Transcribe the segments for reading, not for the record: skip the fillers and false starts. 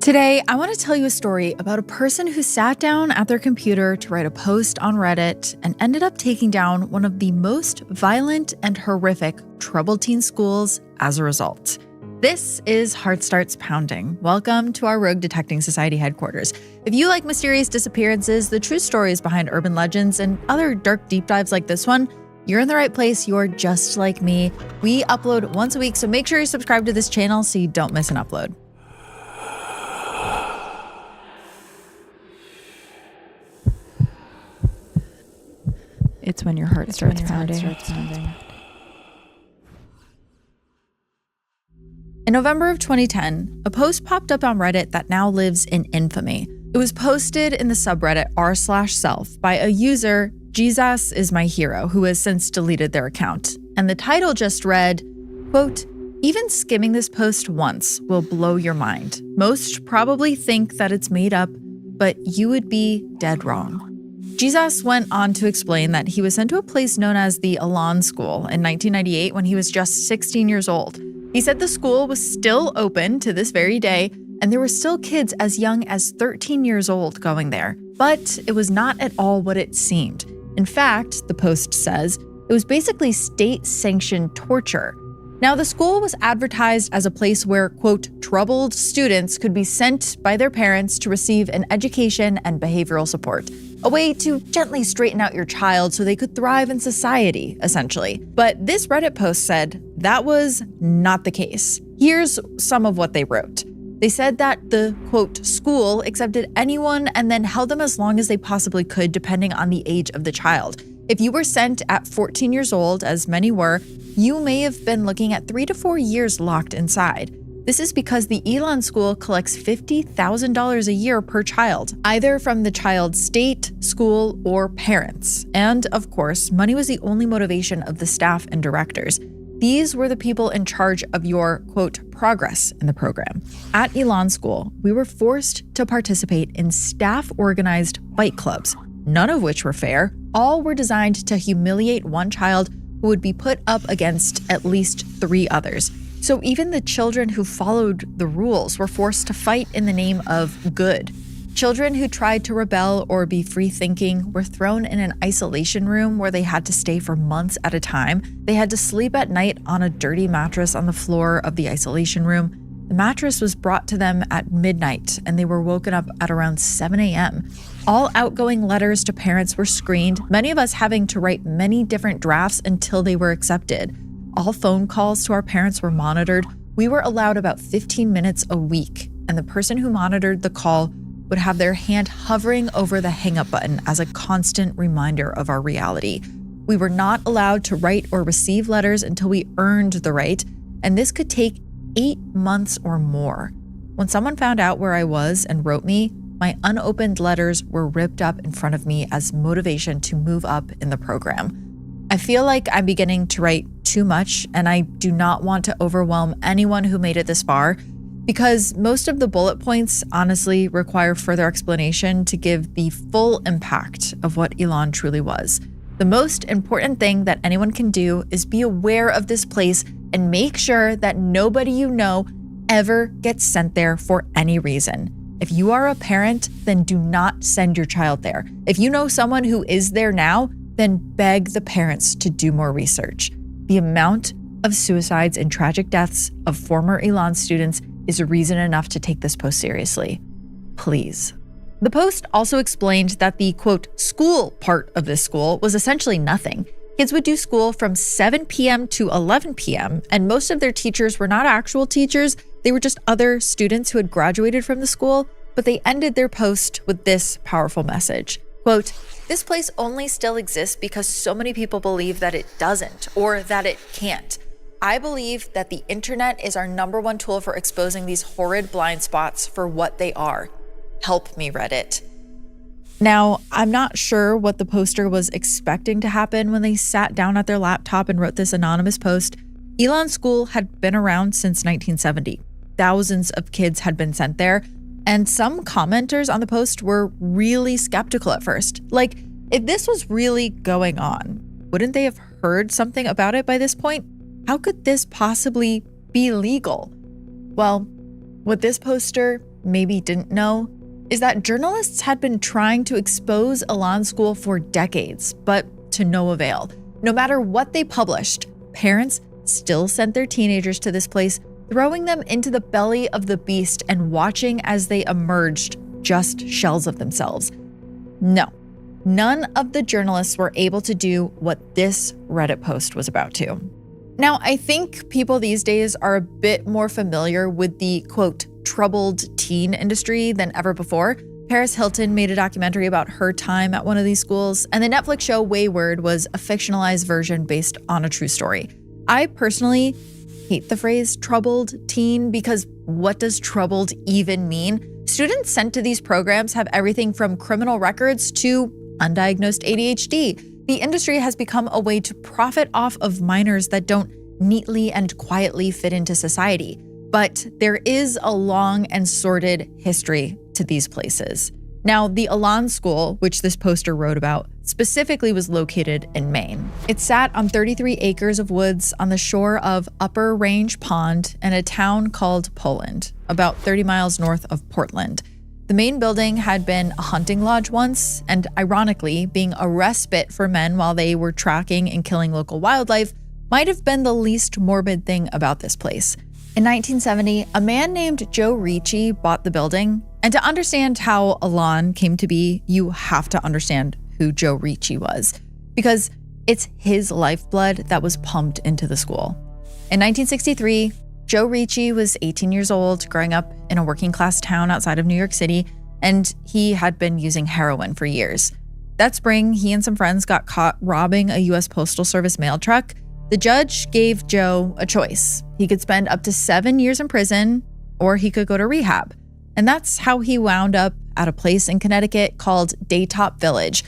Today, I want to tell you a story about a person who sat down at their computer to write a post on Reddit and ended up taking down one of the most violent and horrific troubled teen schools as a result. This is Heart Starts Pounding. Welcome to our Rogue Detecting Society headquarters. If you like mysterious disappearances, the true stories behind urban legends, and other dark deep dives like this one, you're in the right place. You're just like me. We upload once a week, so make sure you subscribe to this channel so you don't miss an upload. It's when your heart starts pounding. In November of 2010, a post popped up on Reddit that now lives in infamy. It was posted in the subreddit r/self by a user, Jesus is my hero, who has since deleted their account. And the title just read, quote, "Even skimming this post once will blow your mind. Most probably think that it's made up, but you would be dead wrong." Jesus went on to explain that he was sent to a place known as the Elan School in 1998 when he was just 16 years old. He said the school was still open to this very day, and there were still kids as young as 13 years old going there. But it was not at all what it seemed. In fact, the post says, it was basically state-sanctioned torture. Now, the school was advertised as a place where, quote, troubled students could be sent by their parents to receive an education and behavioral support. A way to gently straighten out your child so they could thrive in society, essentially. But this Reddit post said that was not the case. Here's some of what they wrote. They said that the, quote, school accepted anyone and then held them as long as they possibly could, depending on the age of the child. If you were sent at 14 years old, as many were, you may have been looking at 3 to 4 years locked inside. This is because the Elan School collects $50,000 a year per child, either from the child's state, school, or parents. And of course, money was the only motivation of the staff and directors. These were the people in charge of your, quote, progress in the program. At Elan School, we were forced to participate in staff-organized fight clubs, none of which were fair. All were designed to humiliate one child who would be put up against at least 3 others. So even the children who followed the rules were forced to fight in the name of good. Children who tried to rebel or be free-thinking were thrown in an isolation room where they had to stay for months at a time. They had to sleep at night on a dirty mattress on the floor of the isolation room. The mattress was brought to them at midnight, and they were woken up at around 7 a.m. All outgoing letters to parents were screened, many of us having to write many different drafts until they were accepted. All phone calls to our parents were monitored. We were allowed about 15 minutes a week, and the person who monitored the call would have their hand hovering over the hang-up button as a constant reminder of our reality. We were not allowed to write or receive letters until we earned the right, and this could take 8 months or more. When someone found out where I was and wrote me, my unopened letters were ripped up in front of me as motivation to move up in the program. I feel like I'm beginning to write too much, and I do not want to overwhelm anyone who made it this far, because most of the bullet points honestly require further explanation to give the full impact of what Elan truly was. The most important thing that anyone can do is be aware of this place and make sure that nobody you know ever gets sent there for any reason. If you are a parent, then do not send your child there. If you know someone who is there now, then beg the parents to do more research. The amount of suicides and tragic deaths of former Elan students is a reason enough to take this post seriously. Please. The post also explained that the, quote, school part of this school was essentially nothing. Kids would do school from 7 p.m. to 11 p.m., and most of their teachers were not actual teachers. They were just other students who had graduated from the school, but they ended their post with this powerful message. Quote, "This place only still exists because so many people believe that it doesn't or that it can't. I believe that the internet is our #1 tool for exposing these horrid blind spots for what they are. Help me, Reddit." Now, I'm not sure what the poster was expecting to happen when they sat down at their laptop and wrote this anonymous post. Elan School had been around since 1970. Thousands of kids had been sent there, and some commenters on the post were really skeptical at first. Like, if this was really going on, wouldn't they have heard something about it by this point? How could this possibly be legal? Well, what this poster maybe didn't know is that journalists had been trying to expose Elan School for decades, but to no avail. No matter what they published, parents still sent their teenagers to this place, throwing them into the belly of the beast and watching as they emerged just shells of themselves. No, none of the journalists were able to do what this Reddit post was about to. Now, I think people these days are a bit more familiar with the, quote, troubled teen industry than ever before. Paris Hilton made a documentary about her time at one of these schools, and the Netflix show Wayward was a fictionalized version based on a true story. I personally hate the phrase troubled teen because what does troubled even mean? Students sent to these programs have everything from criminal records to undiagnosed ADHD. The industry has become a way to profit off of minors that don't neatly and quietly fit into society. But there is a long and sordid history to these places. Now, the Elan School, which this poster wrote about, specifically was located in Maine. It sat on 33 acres of woods on the shore of Upper Range Pond in a town called Poland, about 30 miles north of Portland. The main building had been a hunting lodge once, and ironically, being a respite for men while they were tracking and killing local wildlife might have been the least morbid thing about this place. In 1970, a man named Joe Ricci bought the building, and to understand how Elan came to be, you have to understand who Joe Ricci was, because it's his lifeblood that was pumped into the school. In 1963, Joe Ricci was 18 years old, growing up in a working class town outside of New York City, and he had been using heroin for years. That spring, he and some friends got caught robbing a U.S. Postal Service mail truck. The judge gave Joe a choice. He could spend up to 7 years in prison, or he could go to rehab. And that's how he wound up at a place in Connecticut called Daytop Village.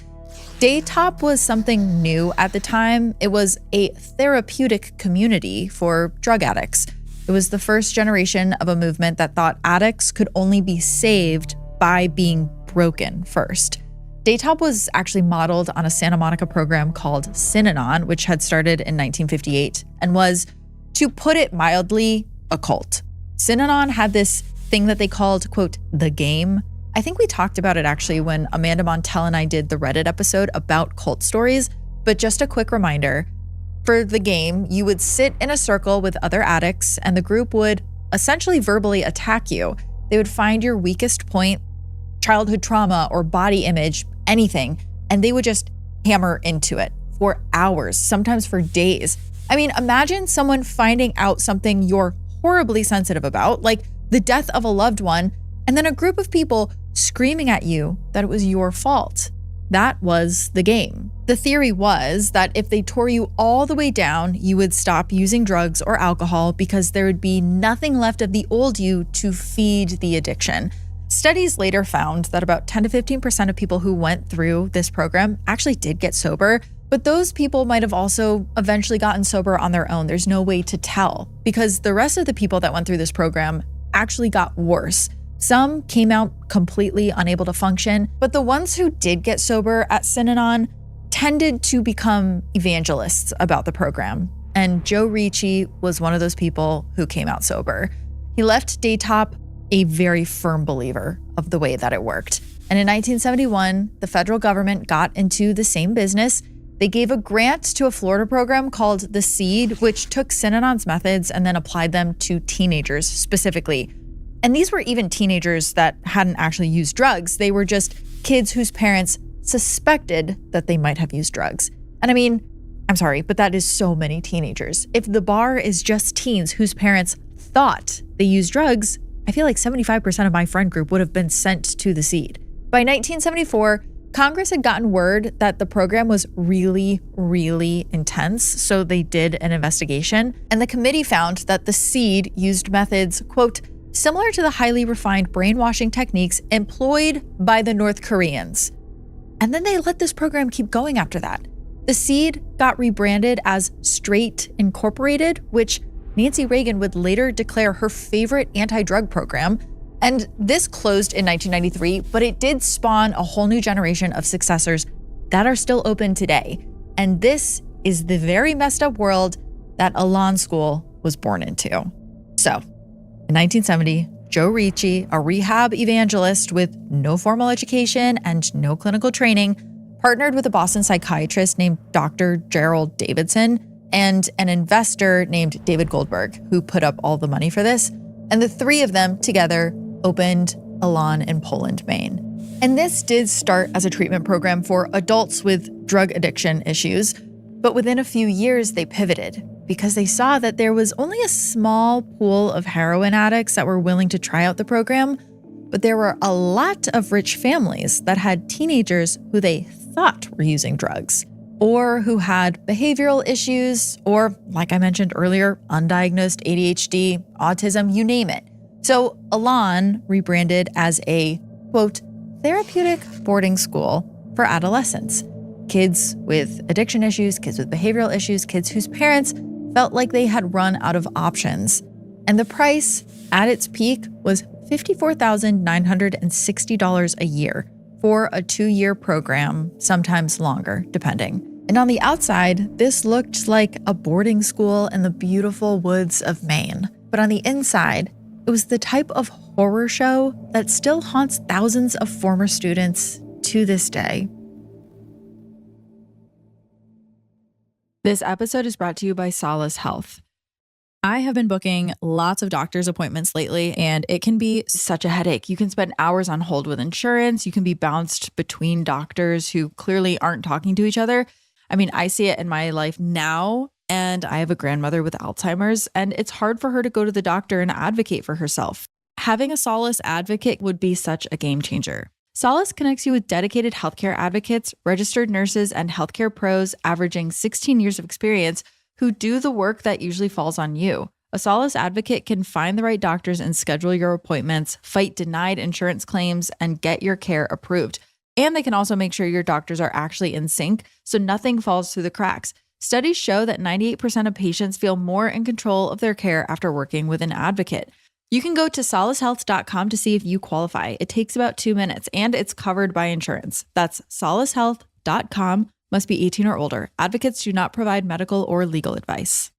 Daytop was something new at the time. It was a therapeutic community for drug addicts. It was the first generation of a movement that thought addicts could only be saved by being broken first. Daytop was actually modeled on a Santa Monica program called Synanon, which had started in 1958 and was, to put it mildly, a cult. Synanon had this thing that they called, quote, the game. I think we talked about it actually when Amanda Montell and I did the Reddit episode about cult stories, but just a quick reminder, for the game, you would sit in a circle with other addicts and the group would essentially verbally attack you. They would find your weakest point, childhood trauma or body image, anything, and they would just hammer into it for hours, sometimes for days. I mean, imagine someone finding out something you're horribly sensitive about, like the death of a loved one, and then a group of people screaming at you that it was your fault. That was the game. The theory was that if they tore you all the way down, you would stop using drugs or alcohol because there would be nothing left of the old you to feed the addiction. Studies later found that about 10 to 15% of people who went through this program actually did get sober, but those people might have also eventually gotten sober on their own. There's no way to tell because the rest of the people that went through this program actually got worse. Some came out completely unable to function, but the ones who did get sober at Synanon tended to become evangelists about the program. And Joe Ricci was one of those people who came out sober. He left Daytop a very firm believer of the way that it worked. And in 1971, the federal government got into the same business. They gave a grant to a Florida program called The Seed, which took Synanon's methods and then applied them to teenagers specifically. And these were even teenagers that hadn't actually used drugs. They were just kids whose parents suspected that they might have used drugs. And I mean, I'm sorry, but that is so many teenagers. If the bar is just teens whose parents thought they used drugs, I feel like 75% of my friend group would have been sent to The Seed. By 1974, Congress had gotten word that the program was really, really intense, so they did an investigation. And the committee found that The Seed used methods, quote, similar to the highly refined brainwashing techniques employed by the North Koreans. And then they let this program keep going after that. The Seed got rebranded as Straight Incorporated, which Nancy Reagan would later declare her favorite anti-drug program. And this closed in 1993, but it did spawn a whole new generation of successors that are still open today. And this is the very messed up world that Elan School was born into. So, in 1970, Joe Ricci, a rehab evangelist with no formal education and no clinical training, partnered with a Boston psychiatrist named Dr. Gerald Davidson and an investor named David Goldberg, who put up all the money for this. And the three of them together opened Elan in Poland, Maine. And this did start as a treatment program for adults with drug addiction issues. But within a few years, they pivoted because they saw that there was only a small pool of heroin addicts that were willing to try out the program. But there were a lot of rich families that had teenagers who they thought were using drugs, or who had behavioral issues, or, like I mentioned earlier, undiagnosed ADHD, autism, you name it. So Elan rebranded as a, quote, therapeutic boarding school for adolescents. Kids with addiction issues, kids with behavioral issues, kids whose parents felt like they had run out of options. And the price at its peak was $54,960 a year for a 2-year program, sometimes longer, depending. And on the outside, this looked like a boarding school in the beautiful woods of Maine. But on the inside, it was the type of horror show that still haunts thousands of former students to this day. This episode is brought to you by Solace Health. I have been booking lots of doctor's appointments lately, and it can be such a headache. You can spend hours on hold with insurance. You can be bounced between doctors who clearly aren't talking to each other. I mean, I see it in my life now, and I have a grandmother with Alzheimer's, and it's hard for her to go to the doctor and advocate for herself. Having a Solace advocate would be such a game changer. Solace connects you with dedicated healthcare advocates, registered nurses, and healthcare pros averaging 16 years of experience who do the work that usually falls on you. A Solace advocate can find the right doctors and schedule your appointments, fight denied insurance claims, and get your care approved. And they can also make sure your doctors are actually in sync, so nothing falls through the cracks. Studies show that 98% of patients feel more in control of their care after working with an advocate. You can go to solacehealth.com to see if you qualify. It takes about 2 minutes, and it's covered by insurance. That's solacehealth.com. Must be 18 or older. Advocates do not provide medical or legal advice.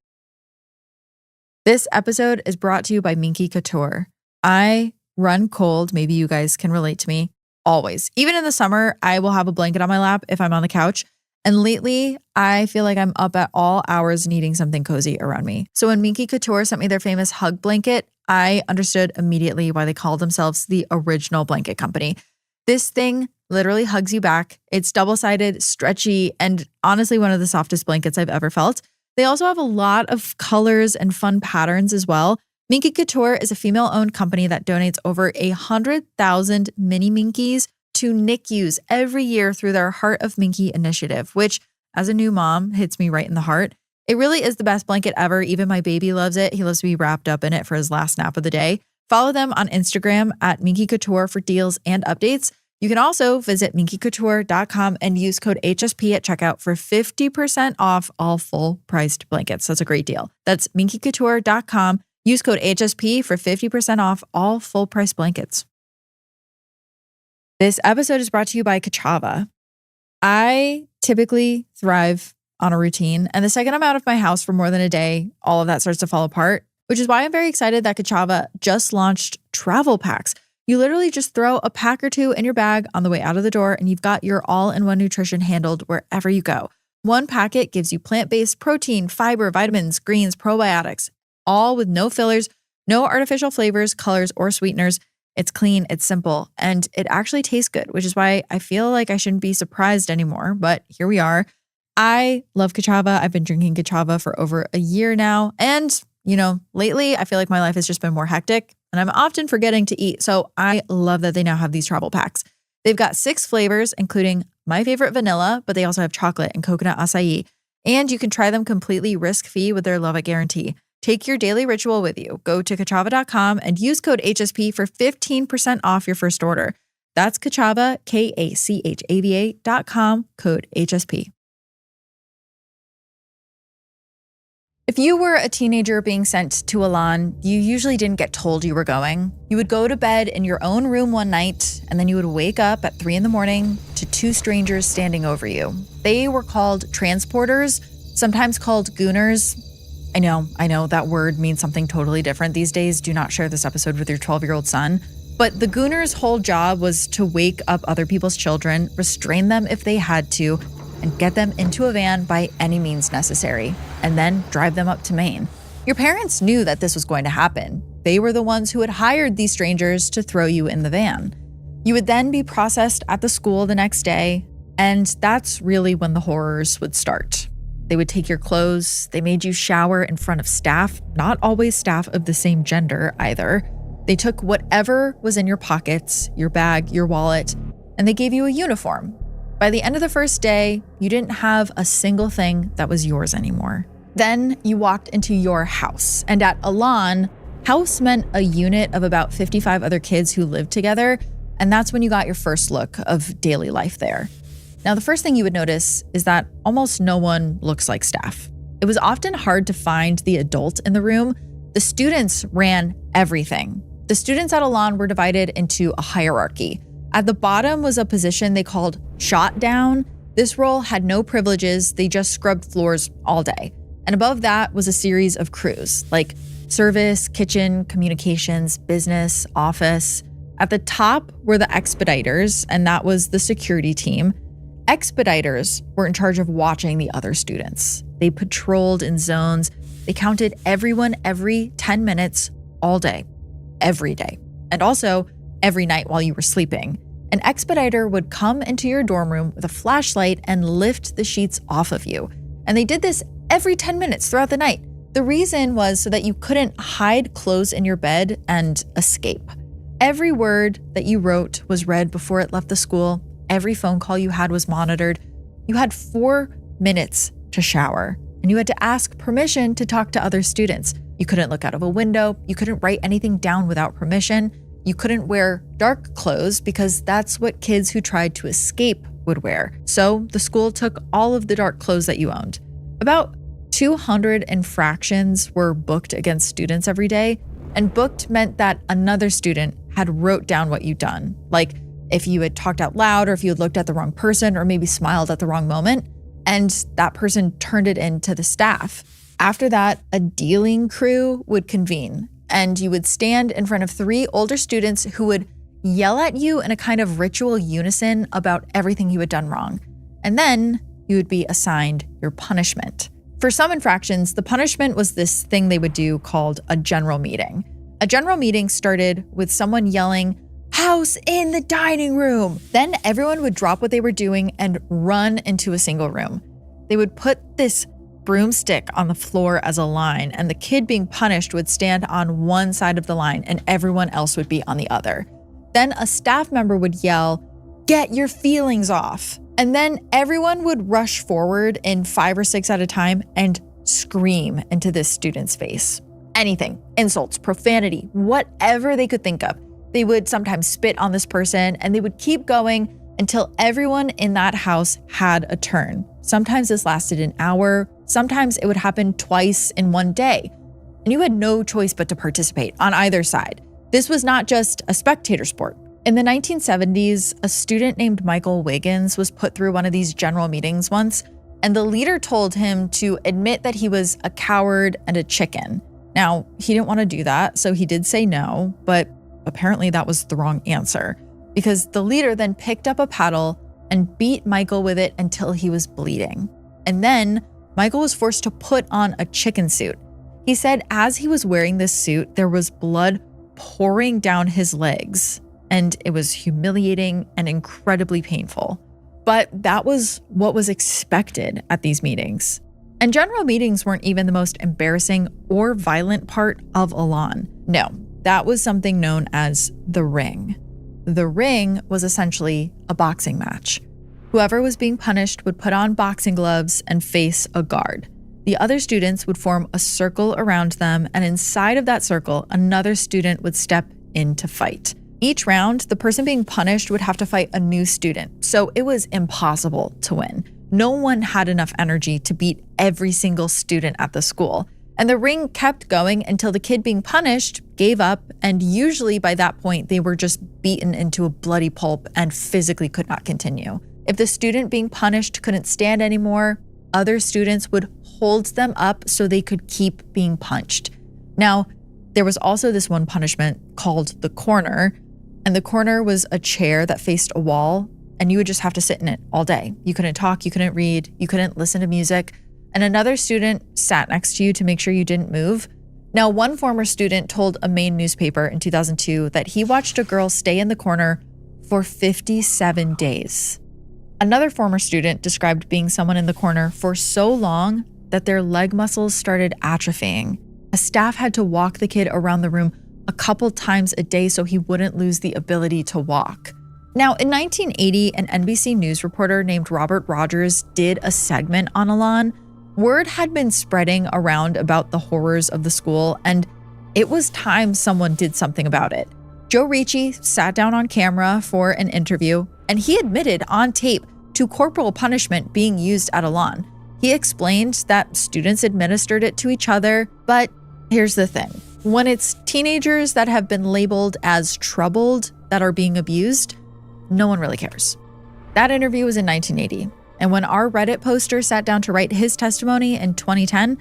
This episode is brought to you by Minky Couture. I run cold. Maybe you guys can relate to me. Always. Even in the summer, I will have a blanket on my lap if I'm on the couch. And lately, I feel like I'm up at all hours needing something cozy around me. So when Minky Couture sent me their famous hug blanket, I understood immediately why they called themselves the original blanket company. This thing literally hugs you back. It's double-sided, stretchy, and honestly one of the softest blankets I've ever felt. They also have a lot of colors and fun patterns as well. Minky Couture is a female-owned company that donates over 100,000 mini Minkies to NICUs every year through their Heart of Minky initiative, which, as a new mom, hits me right in the heart. It really is the best blanket ever. Even my baby loves it. He loves to be wrapped up in it for his last nap of the day. Follow them on Instagram at Minky Couture for deals and updates. You can also visit minkycouture.com and use code HSP at checkout for 50% off all full-priced blankets. That's a great deal. That's minkycouture.com. Use code HSP for 50% off all full-price blankets. This episode is brought to you by Kachava. I typically thrive on a routine, and the second I'm out of my house for more than a day, all of that starts to fall apart, which is why I'm very excited that Kachava just launched travel packs. You literally just throw a pack or two in your bag on the way out of the door, and you've got your all-in-one nutrition handled wherever you go. One packet gives you plant-based protein, fiber, vitamins, greens, probiotics, all with no fillers, no artificial flavors, colors, or sweeteners. It's clean, it's simple, and it actually tastes good, which is why I feel like I shouldn't be surprised anymore, but here we are. I love Kachava. I've been drinking Kachava for over a year now, and lately I feel like my life has just been more hectic and I'm often forgetting to eat. So I love that they now have these travel packs. They've got 6 flavors, including my favorite vanilla, but they also have chocolate and coconut acai. And you can try them completely risk-free with their Love It guarantee. Take your daily ritual with you. Go to Kachava.com and use code HSP for 15% off your first order. That's Kachava, KACHAVA.com, code HSP. If you were a teenager being sent to Elan, you usually didn't get told you were going. You would go to bed in your own room one night, and then you would wake up at 3 a.m. to 2 strangers standing over you. They were called transporters, sometimes called gooners. I know that word means something totally different these days. Do not share this episode with your 12-year-old son. But the Gooners' whole job was to wake up other people's children, restrain them if they had to, and get them into a van by any means necessary, and then drive them up to Maine. Your parents knew that this was going to happen. They were the ones who had hired these strangers to throw you in the van. You would then be processed at the school the next day, and that's really when the horrors would start. They would take your clothes, they made you shower in front of staff, not always staff of the same gender either. They took whatever was in your pockets, your bag, your wallet, and they gave you a uniform. By the end of the first day, you didn't have a single thing that was yours anymore. Then you walked into your house, and at Elan, house meant a unit of about 55 other kids who lived together, and that's when you got your first look of daily life there. Now, the first thing you would notice is that almost no one looks like staff. It was often hard to find the adult in the room. The students ran everything. The students at Elan were divided into a hierarchy. At the bottom was a position they called shot down. This role had no privileges. They just scrubbed floors all day. And above that was a series of crews like service, kitchen, communications, business, office. At the top were the expediters, and that was the security team. Expediters were in charge of watching the other students. They patrolled in zones. They counted everyone every 10 minutes all day, every day, and also every night while you were sleeping. An expediter would come into your dorm room with a flashlight and lift the sheets off of you. And they did this every 10 minutes throughout the night. The reason was so that you couldn't hide clothes in your bed and escape. Every word that you wrote was read before it left the school. Every phone call you had was monitored. You had 4 minutes to shower, and you had to ask permission to talk to other students. You couldn't look out of a window. You couldn't write anything down without permission. You couldn't wear dark clothes because that's what kids who tried to escape would wear. So the school took all of the dark clothes that you owned. About 200 infractions were booked against students every day, and booked meant that another student had wrote down what you'd done, like if you had talked out loud or if you had looked at the wrong person or maybe smiled at the wrong moment, and that person turned it in to the staff. After that, a dealing crew would convene, and you would stand in front of 3 older students who would yell at you in a kind of ritual unison about everything you had done wrong. And then you would be assigned your punishment. For some infractions, the punishment was this thing they would do called a general meeting. A general meeting started with someone yelling, "House in the dining room." Then everyone would drop what they were doing and run into a single room. They would put this broomstick on the floor as a line, and the kid being punished would stand on one side of the line and everyone else would be on the other. Then a staff member would yell, "Get your feelings off." And then everyone would rush forward in 5 or 6 at a time and scream into this student's face. Anything, insults, profanity, whatever they could think of. They would sometimes spit on this person, and they would keep going until everyone in that house had a turn. Sometimes this lasted an hour. Sometimes it would happen twice in one day. And you had no choice but to participate on either side. This was not just a spectator sport. In the 1970s, a student named Michael Wiggins was put through one of these general meetings once, and the leader told him to admit that he was a coward and a chicken. Now, he didn't want to do that, so he did say no, but apparently that was the wrong answer, because the leader then picked up a paddle and beat Michael with it until he was bleeding. And then Michael was forced to put on a chicken suit. He said as he was wearing this suit, there was blood pouring down his legs, and it was humiliating and incredibly painful. But that was what was expected at these meetings. And general meetings weren't even the most embarrassing or violent part of Elan. No, that was something known as the ring. The ring was essentially a boxing match. Whoever was being punished would put on boxing gloves and face a guard. The other students would form a circle around them, and inside of that circle, another student would step in to fight. Each round, the person being punished would have to fight a new student, so it was impossible to win. No one had enough energy to beat every single student at the school. And the ring kept going until the kid being punished gave up, and usually by that point, they were just beaten into a bloody pulp and physically could not continue. If the student being punished couldn't stand anymore, other students would hold them up so they could keep being punched. Now, there was also this one punishment called the corner, and the corner was a chair that faced a wall, and you would just have to sit in it all day. You couldn't talk, you couldn't read, you couldn't listen to music, and another student sat next to you to make sure you didn't move. Now, one former student told a Maine newspaper in 2002 that he watched a girl stay in the corner for 57 days. Another former student described being someone in the corner for so long that their leg muscles started atrophying. A staff had to walk the kid around the room a couple times a day so he wouldn't lose the ability to walk. Now, in 1980, an NBC News reporter named Robert Rogers did a segment on Elan. Word had been spreading around about the horrors of the school, and it was time someone did something about it. Joe Ricci sat down on camera for an interview, and he admitted on tape to corporal punishment being used at Elan. He explained that students administered it to each other, but here's the thing. When it's teenagers that have been labeled as troubled that are being abused, no one really cares. That interview was in 1980, and when our Reddit poster sat down to write his testimony in 2010,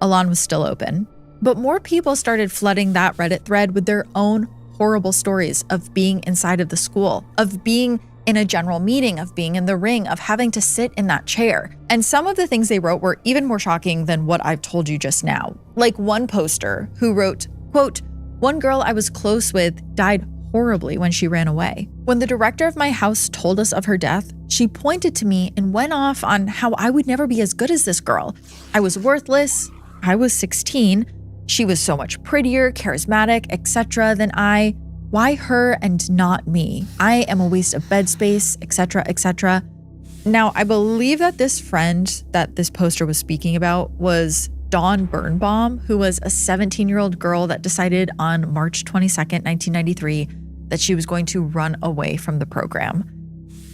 Elan was still open. But more people started flooding that Reddit thread with their own horrible stories of being inside of the school, of being in a general meeting, of being in the ring, of having to sit in that chair. And some of the things they wrote were even more shocking than what I've told you just now. Like one poster who wrote, quote, "One girl I was close with died horribly when she ran away. When the director of my house told us of her death, she pointed to me and went off on how I would never be as good as this girl. I was worthless. I was 16. She was so much prettier, charismatic, etc. than I. Why her and not me? I am a waste of bed space, etc., etc." Now, I believe that this friend that this poster was speaking about was Dawn Birnbaum, who was a 17-year-old girl that decided on March 22nd, 1993, that she was going to run away from the program.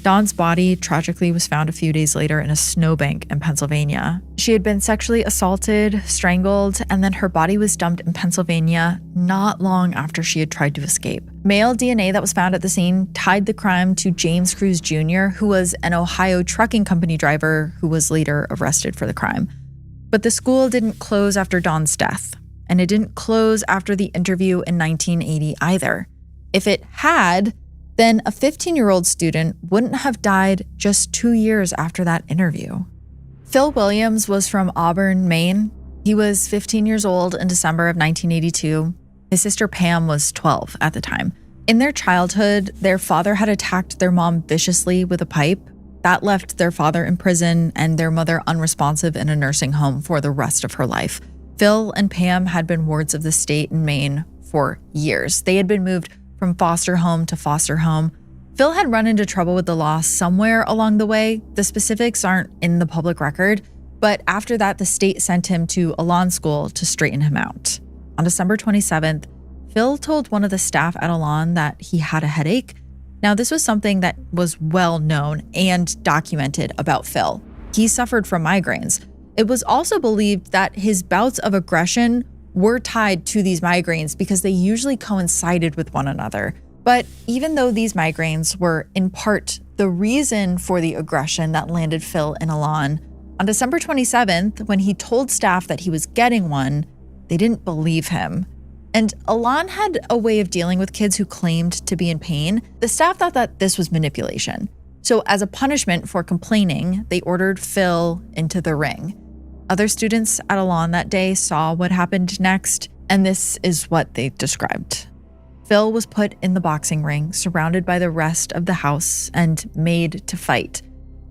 Dawn's body tragically was found a few days later in a snowbank in Pennsylvania. She had been sexually assaulted, strangled, and then her body was dumped in Pennsylvania not long after she had tried to escape. Male DNA that was found at the scene tied the crime to James Cruz Jr., who was an Ohio trucking company driver who was later arrested for the crime. But the school didn't close after Dawn's death, and it didn't close after the interview in 1980 either. If it had, then a 15-year-old student wouldn't have died just 2 years after that interview. Phil Williams was from Auburn, Maine. He was 15 years old in December of 1982. His sister Pam was 12 at the time. In their childhood, their father had attacked their mom viciously with a pipe. That left their father in prison and their mother unresponsive in a nursing home for the rest of her life. Phil and Pam had been wards of the state in Maine for years. They had been moved from foster home to foster home. Phil had run into trouble with the law somewhere along the way. The specifics aren't in the public record, but after that, the state sent him to Elan School to straighten him out. On December 27th, Phil told one of the staff at Elan that he had a headache. Now, this was something that was well known and documented about Phil. He suffered from migraines. It was also believed that his bouts of aggression were tied to these migraines because they usually coincided with one another. But even though these migraines were in part the reason for the aggression that landed Phil in Elan, on December 27th, when he told staff that he was getting one, they didn't believe him. And Elan had a way of dealing with kids who claimed to be in pain. The staff thought that this was manipulation. So as a punishment for complaining, they ordered Phil into the ring. Other students at Elan that day saw what happened next, and this is what they described. Phil was put in the boxing ring, surrounded by the rest of the house, and made to fight.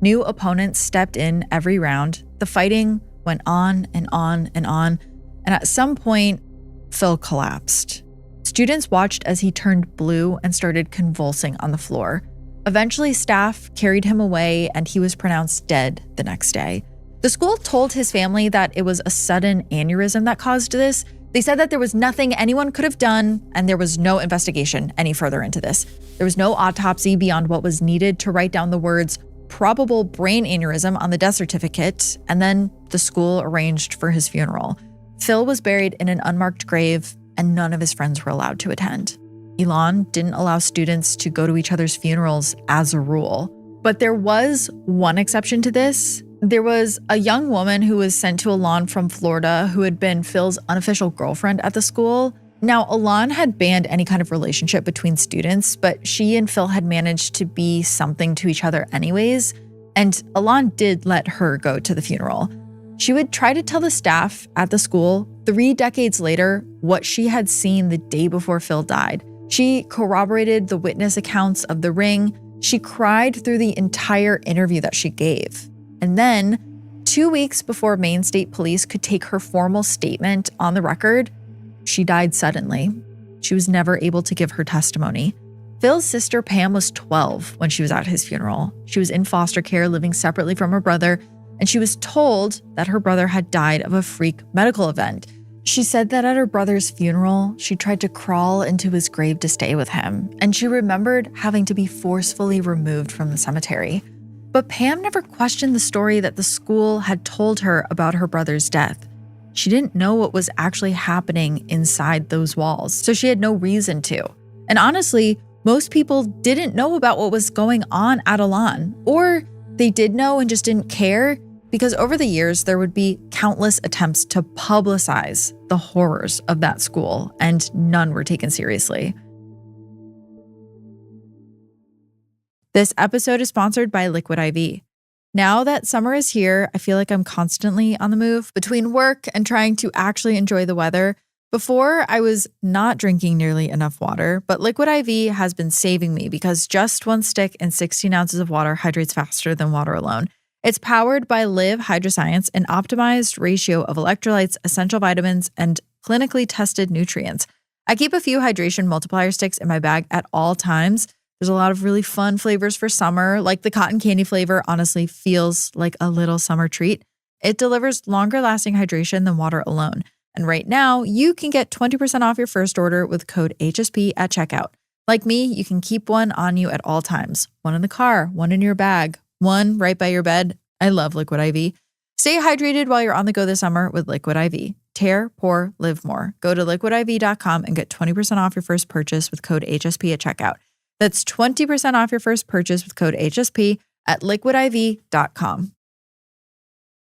New opponents stepped in every round. The fighting went on and on and on, and at some point, Phil collapsed. Students watched as he turned blue and started convulsing on the floor. Eventually, staff carried him away, and he was pronounced dead the next day. The school told his family that it was a sudden aneurysm that caused this. They said that there was nothing anyone could have done, and there was no investigation any further into this. There was no autopsy beyond what was needed to write down the words "probable brain aneurysm" on the death certificate, and then the school arranged for his funeral. Phil was buried in an unmarked grave, and none of his friends were allowed to attend. Elan didn't allow students to go to each other's funerals as a rule. But there was one exception to this. There was a young woman who was sent to Elan from Florida who had been Phil's unofficial girlfriend at the school. Now, Elan had banned any kind of relationship between students, but she and Phil had managed to be something to each other anyways, and Elan did let her go to the funeral. She would try to tell the staff at the school 3 decades later what she had seen the day before Phil died. She corroborated the witness accounts of the ring. She cried through the entire interview that she gave. And then, 2 weeks before Maine State Police could take her formal statement on the record, she died suddenly. She was never able to give her testimony. Phil's sister Pam was 12 when she was at his funeral. She was in foster care, living separately from her brother, and she was told that her brother had died of a freak medical event. She said that at her brother's funeral, she tried to crawl into his grave to stay with him, and she remembered having to be forcefully removed from the cemetery. But Pam never questioned the story that the school had told her about her brother's death. She didn't know what was actually happening inside those walls, so she had no reason to. And honestly, most people didn't know about what was going on at Elan, or they did know and just didn't care, because over the years, there would be countless attempts to publicize the horrors of that school, and none were taken seriously. This episode is sponsored by Liquid IV. Now that summer is here, I feel like I'm constantly on the move between work and trying to actually enjoy the weather. Before, I was not drinking nearly enough water, but Liquid IV has been saving me because just 1 stick and 16 ounces of water hydrates faster than water alone. It's powered by Live Hydroscience, an optimized ratio of electrolytes, essential vitamins, and clinically tested nutrients. I keep a few hydration multiplier sticks in my bag at all times. There's a lot of really fun flavors for summer, like the cotton candy flavor honestly feels like a little summer treat. It delivers longer lasting hydration than water alone. And right now, you can get 20% off your first order with code HSP at checkout. Like me, you can keep one on you at all times. One in the car, one in your bag, one right by your bed. I love Liquid IV. Stay hydrated while you're on the go this summer with Liquid IV. Tear, pour, live more. Go to liquidiv.com and get 20% off your first purchase with code HSP at checkout. That's 20% off your first purchase with code HSP at liquidiv.com.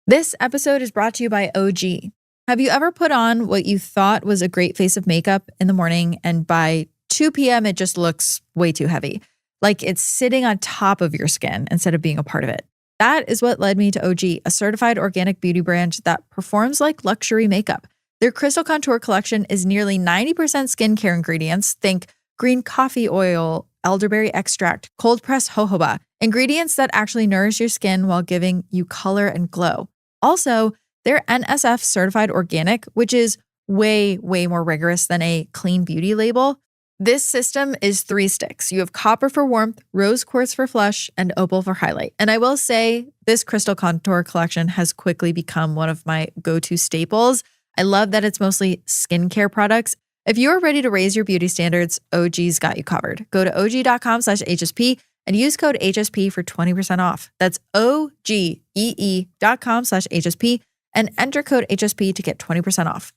This episode is brought to you by OG. Have you ever put on what you thought was a great face of makeup in the morning and by 2 p.m. it just looks way too heavy? Like it's sitting on top of your skin instead of being a part of it. That is what led me to OG, a certified organic beauty brand that performs like luxury makeup. Their Crystal Contour collection is nearly 90% skincare ingredients. Think green coffee oil, elderberry extract, cold pressed jojoba, ingredients that actually nourish your skin while giving you color and glow. Also, they're NSF certified organic, which is way more rigorous than a clean beauty label. This system is 3 sticks. You have copper for warmth, rose quartz for flush, and opal for highlight. And I will say this Crystal Contour collection has quickly become one of my go-to staples. I love that it's mostly skincare products. If you're ready to raise your beauty standards, OG's got you covered. Go to OG.com/HSP and use code HSP for 20% off. That's OGEE.com/HSP and enter code HSP to get 20% off.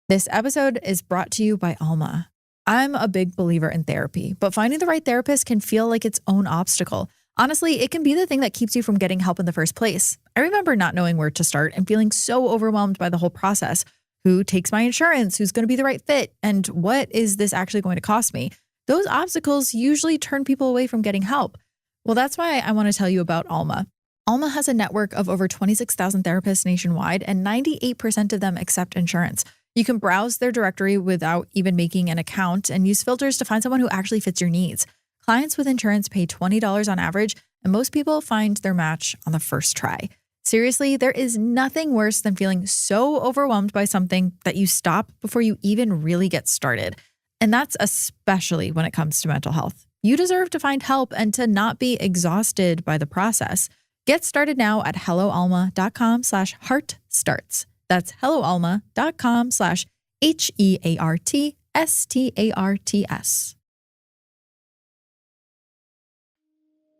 This episode is brought to you by Alma. I'm a big believer in therapy, but finding the right therapist can feel like its own obstacle. Honestly, it can be the thing that keeps you from getting help in the first place. I remember not knowing where to start and feeling so overwhelmed by the whole process. Who takes my insurance? Who's going to be the right fit? And what is this actually going to cost me? Those obstacles usually turn people away from getting help. Well, that's why I want to tell you about Alma. Alma has a network of over 26,000 therapists nationwide, and 98% of them accept insurance. You can browse their directory without even making an account and use filters to find someone who actually fits your needs. Clients with insurance pay $20 on average, and most people find their match on the first try. Seriously, there is nothing worse than feeling so overwhelmed by something that you stop before you even really get started. And that's especially when it comes to mental health. You deserve to find help and to not be exhausted by the process. Get started now at helloalma.com/heartstarts. That's helloalma.com/HEARTSTARTS.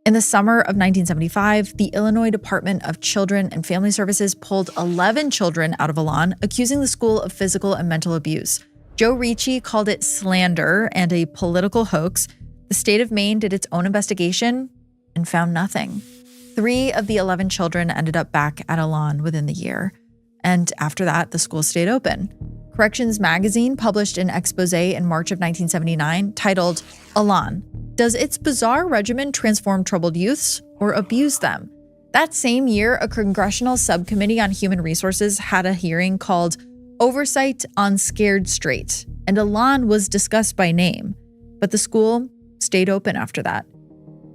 In the summer of 1975, the Illinois Department of Children and Family Services pulled 11 children out of Elan, accusing the school of physical and mental abuse. Joe Ricci called it slander and a political hoax. The state of Maine did its own investigation and found nothing. 3 of the 11 children ended up back at Elan within the year. And after that, the school stayed open. Corrections magazine published an expose in March of 1979 titled, "Elan, Does its bizarre regimen transform troubled youths or abuse them?" That same year, a congressional subcommittee on human resources had a hearing called Oversight on Scared Straight, and Elan was discussed by name, but the school stayed open after that.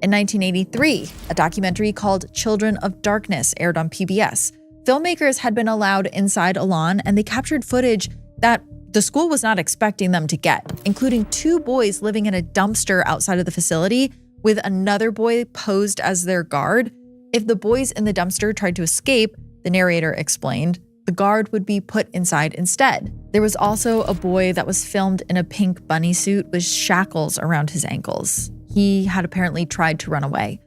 In 1983, a documentary called Children of Darkness aired on PBS. Filmmakers had been allowed inside Elan, and they captured footage that the school was not expecting them to get, including 2 boys living in a dumpster outside of the facility with another boy posed as their guard. If the boys in the dumpster tried to escape, the narrator explained, the guard would be put inside instead. There was also a boy that was filmed in a pink bunny suit with shackles around his ankles. He had apparently tried to run away.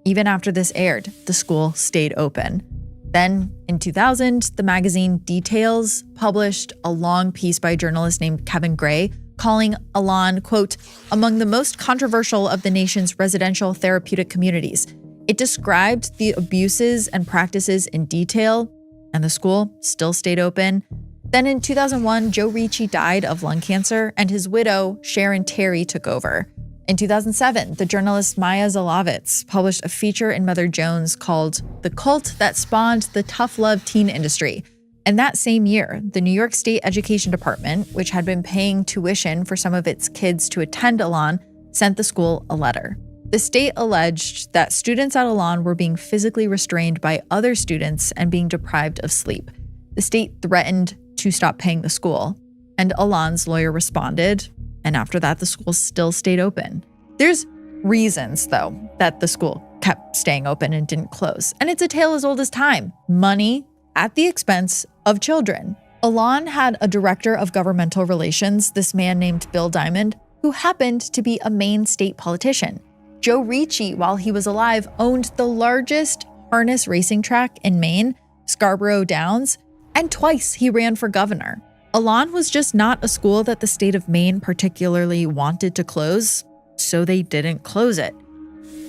Even after this aired, the school stayed open. Then, in 2000, the magazine Details published a long piece by a journalist named Kevin Gray calling Elan, quote, among the most controversial of the nation's residential therapeutic communities. It described the abuses and practices in detail, and the school still stayed open. Then in 2001, Joe Ricci died of lung cancer, and his widow, Sharon Terry, took over. In 2007, the journalist Maya Zalovitz published a feature in Mother Jones called The Cult That Spawned the Tough Love Teen Industry. And that same year, the New York State Education Department, which had been paying tuition for some of its kids to attend Elan, sent the school a letter. The state alleged that students at Elan were being physically restrained by other students and being deprived of sleep. The state threatened to stop paying the school, and Elan's lawyer responded. And after that, the school still stayed open. There's reasons, though, that the school kept staying open and didn't close. And it's a tale as old as time. Money at the expense of children. Elan had a director of governmental relations, this man named Bill Diamond, who happened to be a Maine state politician. Joe Ricci, while he was alive, owned the largest harness racing track in Maine, Scarborough Downs, and twice he ran for governor. Elan was just not a school that the state of Maine particularly wanted to close, so they didn't close it.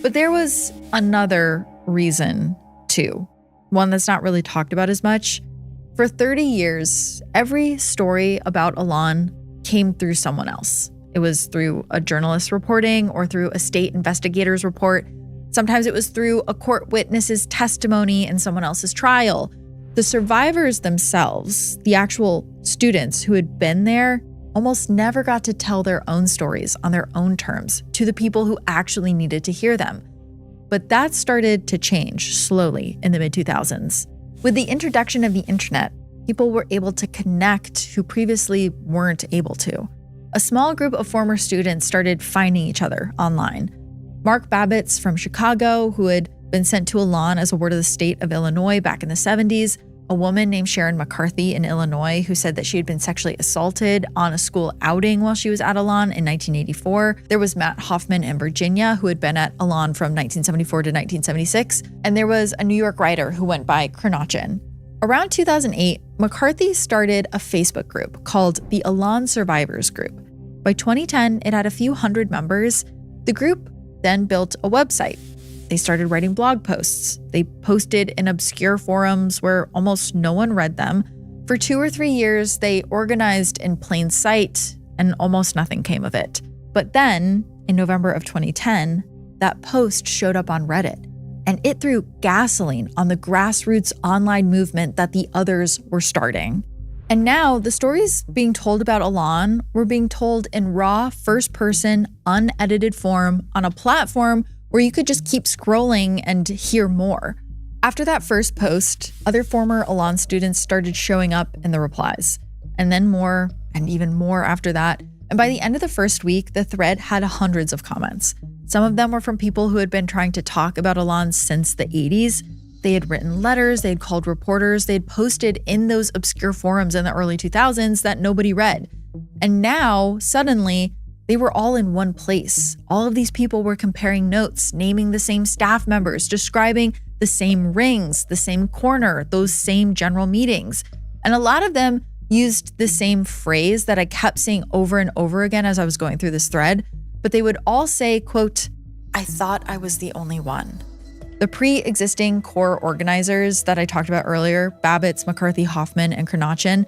But there was another reason, too, one that's not really talked about as much. For 30 years, every story about Elan came through someone else. It was through a journalist reporting or through a state investigator's report. Sometimes it was through a court witness's testimony in someone else's trial. The survivors themselves, the actual students who had been there, almost never got to tell their own stories on their own terms to the people who actually needed to hear them. But that started to change slowly in the mid-2000s. With the introduction of the internet, people were able to connect who previously weren't able to. A small group of former students started finding each other online. Mark Babbitts from Chicago, who had been sent to Elan as a ward of the state of Illinois back in the 70s, a woman named Sharon McCarthy in Illinois who said that she had been sexually assaulted on a school outing while she was at Elan in 1984. There was Matt Hoffman in Virginia who had been at Elan from 1974 to 1976. And there was a New York writer who went by Kernochin. Around 2008, McCarthy started a Facebook group called the Elan Survivors Group. By 2010, it had a few hundred members. The group then built a website. They started writing blog posts. They posted in obscure forums where almost no one read them. For 2 or 3 years, they organized in plain sight, and almost nothing came of it. But then, in November of 2010, that post showed up on Reddit, and it threw gasoline on the grassroots online movement that the others were starting. And now, the stories being told about Elan were being told in raw, first-person, unedited form on a platform where you could just keep scrolling and hear more. After that first post, other former Elan students started showing up in the replies, and then more, and even more after that. And by the end of the first week, the thread had hundreds of comments. Some of them were from people who had been trying to talk about Elan since the 80s. They had written letters, they had called reporters, they had posted in those obscure forums in the early 2000s that nobody read. And now, suddenly, they were all in one place. All of these people were comparing notes, naming the same staff members, describing the same rings, the same corner, those same general meetings. And a lot of them used the same phrase that I kept saying over and over again as I was going through this thread, but they would all say, quote, "I thought I was the only one." The pre-existing core organizers that I talked about earlier, Babbitts, McCarthy, Hoffman, and Kernochin,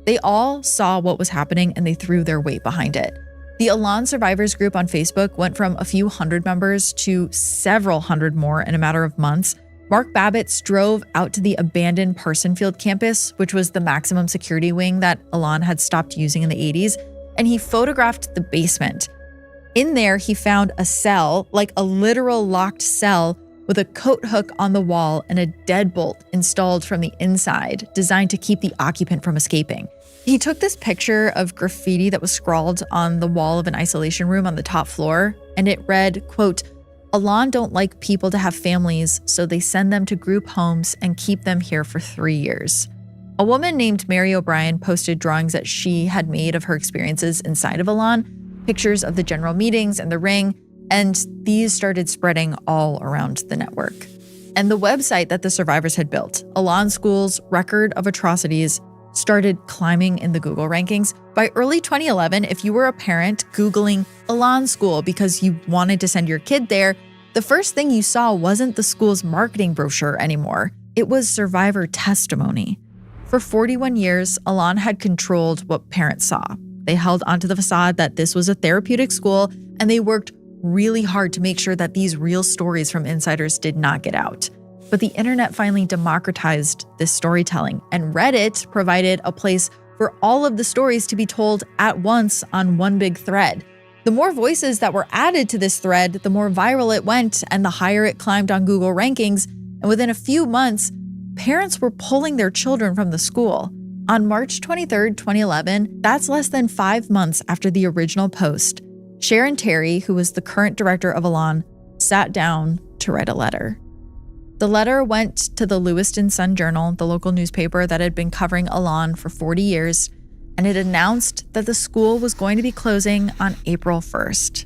they all saw what was happening and they threw their weight behind it. The Elan Survivors group on Facebook went from a few hundred members to several hundred more in a matter of months. Mark Babbitts drove out to the abandoned Parsonfield campus, which was the maximum security wing that Elan had stopped using in the 80s, and he photographed the basement. In there, he found a cell, like a literal locked cell, with a coat hook on the wall and a deadbolt installed from the inside, designed to keep the occupant from escaping. He took this picture of graffiti that was scrawled on the wall of an isolation room on the top floor, and it read, quote, "Elan don't like people to have families, so they send them to group homes and keep them here for 3 years." A woman named Mary O'Brien posted drawings that she had made of her experiences inside of Elan, pictures of the general meetings and the ring, and these started spreading all around the network. And the website that the survivors had built, Elan School's record of atrocities, started climbing in the Google rankings. By early 2011, if you were a parent Googling Elan School because you wanted to send your kid there, the first thing you saw wasn't the school's marketing brochure anymore. It was survivor testimony. For 41 years, Elan had controlled what parents saw. They held onto the facade that this was a therapeutic school, and they worked really hard to make sure that these real stories from insiders did not get out. But the internet finally democratized this storytelling, and Reddit provided a place for all of the stories to be told at once on one big thread. The more voices that were added to this thread, the more viral it went and the higher it climbed on Google rankings. And within a few months, parents were pulling their children from the school. On March 23rd, 2011, that's less than 5 months after the original post, Sharon Terry, who was the current director of Elan, sat down to write a letter. The letter went to the Lewiston Sun-Journal, the local newspaper that had been covering Elan for 40 years, and it announced that the school was going to be closing on April 1st.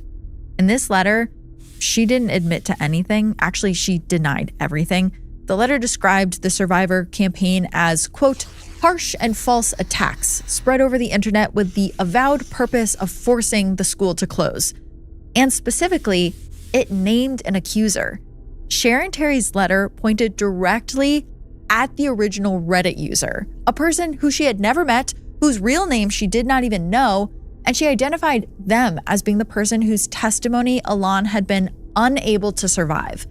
In this letter, she didn't admit to anything. Actually, she denied everything. The letter described the survivor campaign as, quote, "harsh and false attacks spread over the internet with the avowed purpose of forcing the school to close." And specifically, it named an accuser. Sharon Terry's letter pointed directly at the original Reddit user, a person who she had never met, whose real name she did not even know, and she identified them as being the person whose testimony Elan had been unable to survive.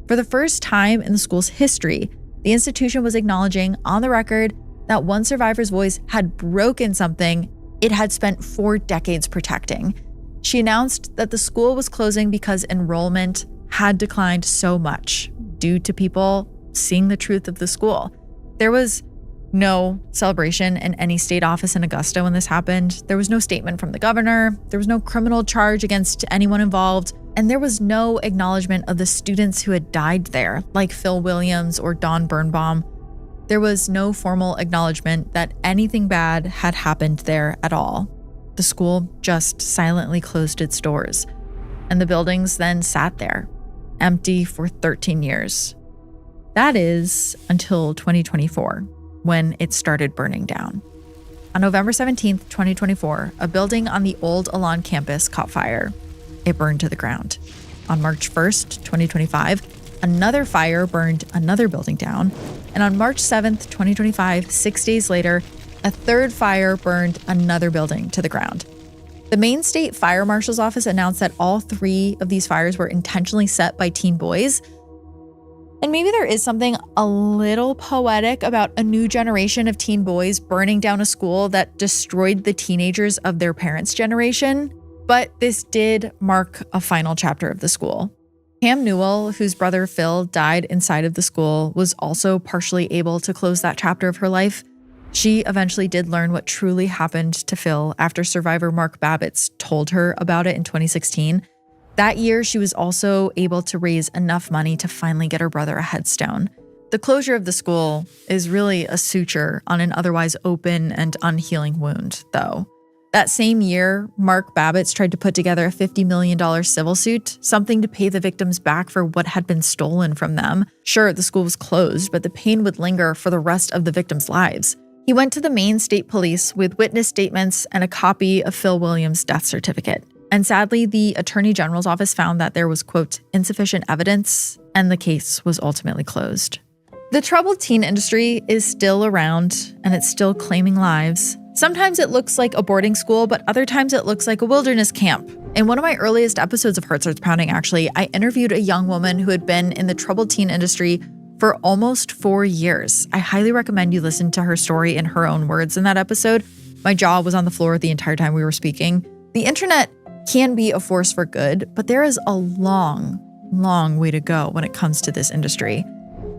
For the first time in the school's history, the institution was acknowledging on the record that one survivor's voice had broken something it had spent 4 decades protecting. She announced that the school was closing because enrollment had declined so much due to people seeing the truth of the school. There was no celebration in any state office in Augusta when this happened. There was no statement from the governor. There was no criminal charge against anyone involved. And there was no acknowledgement of the students who had died there, like Phil Williams or Don Birnbaum. There was no formal acknowledgement that anything bad had happened there at all. The school just silently closed its doors, and the buildings then sat there, empty for 13 years. That is until 2024, when it started burning down. On November 17th, 2024, a building on the old Elan campus caught fire. It burned to the ground. On March 1st, 2025, another fire burned another building down. And on March 7th, 2025, 6 days later, a third fire burned another building to the ground. The Maine State Fire Marshal's Office announced that all 3 of these fires were intentionally set by teen boys. And maybe there is something a little poetic about a new generation of teen boys burning down a school that destroyed the teenagers of their parents' generation. But this did mark a final chapter of the school. Pam Newell, whose brother Phil died inside of the school, was also partially able to close that chapter of her life. She eventually did learn what truly happened to Phil after survivor Mark Babbitts told her about it in 2016. That year, she was also able to raise enough money to finally get her brother a headstone. The closure of the school is really a suture on an otherwise open and unhealing wound, though. That same year, Mark Babbitts tried to put together a $50 million civil suit, something to pay the victims back for what had been stolen from them. Sure, the school was closed, but the pain would linger for the rest of the victims' lives. He went to the Maine State Police with witness statements and a copy of Phil Williams' death certificate. And sadly, the Attorney General's office found that there was, quote, insufficient evidence and the case was ultimately closed. The troubled teen industry is still around, and it's still claiming lives. Sometimes it looks like a boarding school, but other times it looks like a wilderness camp. In one of my earliest episodes of Heart Starts Pounding, actually, I interviewed a young woman who had been in the troubled teen industry for almost 4 years. I highly recommend you listen to her story in her own words in that episode. My jaw was on the floor the entire time we were speaking. The internet can be a force for good, but there is a long, long way to go when it comes to this industry.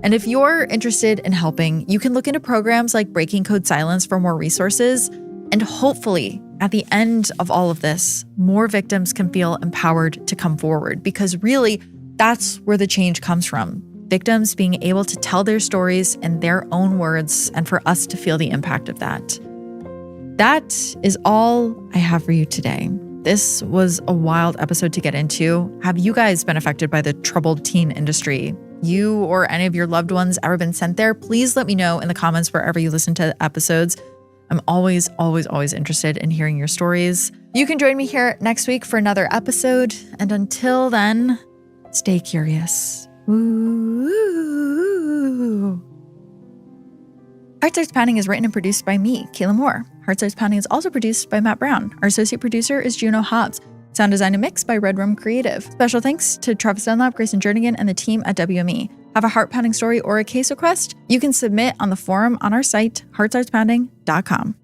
And if you're interested in helping, you can look into programs like Breaking Code Silence for more resources. And hopefully, at the end of all of this, more victims can feel empowered to come forward, because really, that's where the change comes from. Victims being able to tell their stories in their own words, and for us to feel the impact of that. That is all I have for you today. This was a wild episode to get into. Have you guys been affected by the troubled teen industry? You or any of your loved ones ever been sent there? Please let me know in the comments wherever you listen to episodes. I'm always interested in hearing your stories. You can join me here next week for another episode. And until then, stay curious. Ooh. Heart Starts Pounding is written and produced by me, Kaelyn Moore. Heart Starts Pounding is also produced by Matt Brown. Our associate producer is Juno Hobbs. Sound design and mix by Red Room Creative. Special thanks to Travis Dunlap, Grayson Jernigan, and the team at WME. Have a heart-pounding story or a case request? You can submit on the forum on our site, heartstartspounding.com.